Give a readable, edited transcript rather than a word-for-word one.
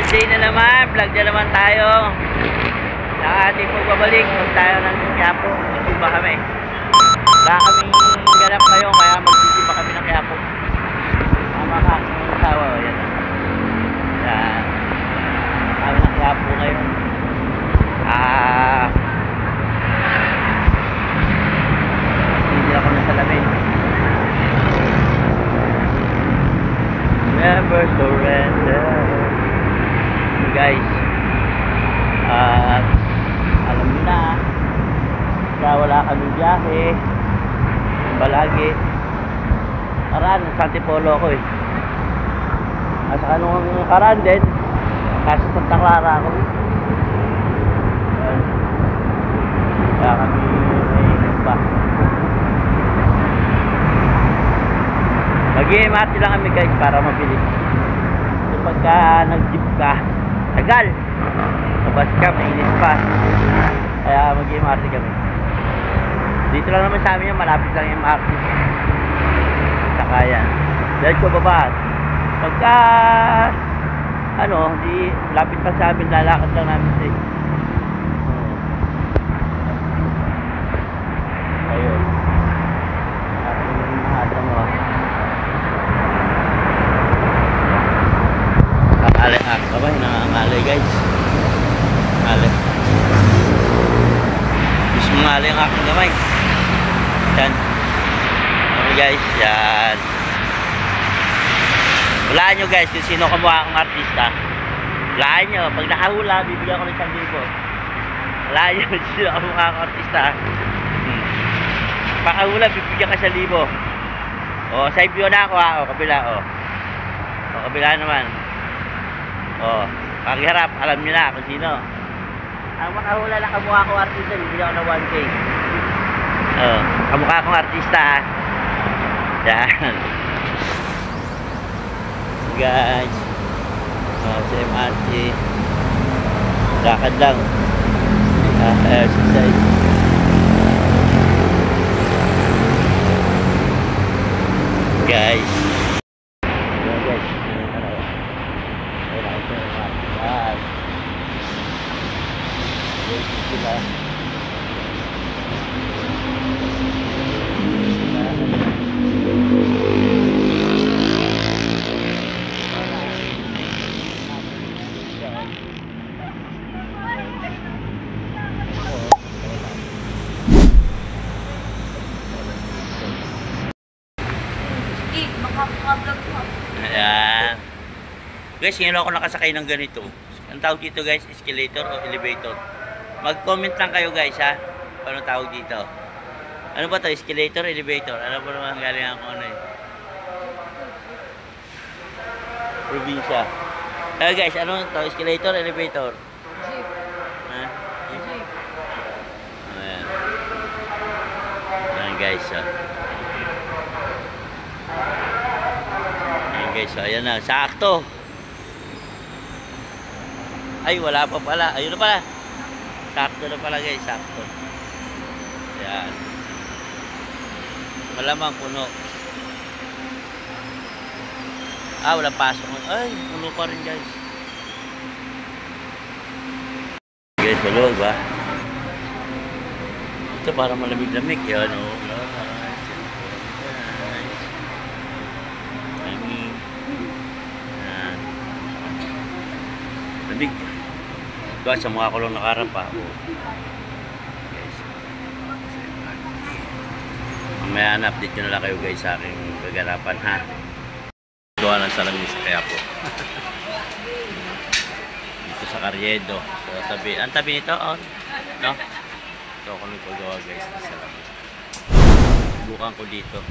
Wednesday na naman, vlog na naman tayo. Sa ating pagbabalik, huwag tayo ng Quiapo. Magsiba kami. Wala kaming ganap ngayon, kaya magsiba kami ng Quiapo. Tama ka, ang asawa. Yan. Yan. Kami ng Quiapo ngayon. Hindi ako na salamin. Never surrender. Guys, alam mo na, wala kaming biyahe balagi. Karaan, Santipolo ako eh. At saka nung karaan din, kasi Santa Clara ako. Kaya kami ba mag-MRT lang kami guys para mabilis. So pagka nag-jeep ka, tagal, sabas ka, mainit pa, kaya mag-MRT kami. Dito lang naman sa amin yan, malapit lang yung MRT. Saka yan, dahil ko baba. Pagka di lapit pa sa amin, lalakad lang namin sa ayun, nangangalay ako ba? Nangangalay guys, nangangalay. Gusto mong ngalay ang aking gamay. Yan. Okay guys, yan. Walaan nyo guys kung sino kamukha akong artista. Walaan nyo, pag nakahula bibigyan ko ng 1,000. Walaan nyo kung sino kamukha akong artista. Pakahula bibigyan ka 1,000. O, side view na ako ha. O, kabila o. O, kabila naman. O, pagharap, alam nyo na kung sino. Ang makahula na kamukha akong artista, bibigyan ko ng 1K. O, kamukha akong artista ha. Yan. Guys, sa MRT, lakad lang, exercise. Guys, ayan. Guys, ngayon ako nakasakay ng ganito. Ang tawag dito guys, escalator o elevator. Mag-comment lang kayo guys ha. Paano tawag dito? Ano ba to? Escalator, elevator? Alam mo naman galing ako ano eh. Probinsya. Guys, ano to? Escalator, elevator? Jeep. Ha? Jeep. Ayan. Ayan guys guys, so ayan na, sakto. Ay, wala pa pala. Ayun na pala. Sakto na pala guys, sakto. Ayan. Malamang puno. Wala pasok. Ay, puno pa rin guys. Guys, balog ba? Ito para malamig-lamig. Yan o. Big. Diba, sa mukha ko lang nakarap pa. Guys. Mamaya na-update nyo na lang kayo guys sa aking gaganapan ha. Gawa ng salamin sa Quiapo. Dito sa Carriedo. So, tabi. Ang tabi nito, no? Ito ako nagpagawa guys ng salamin. Bukan ko dito.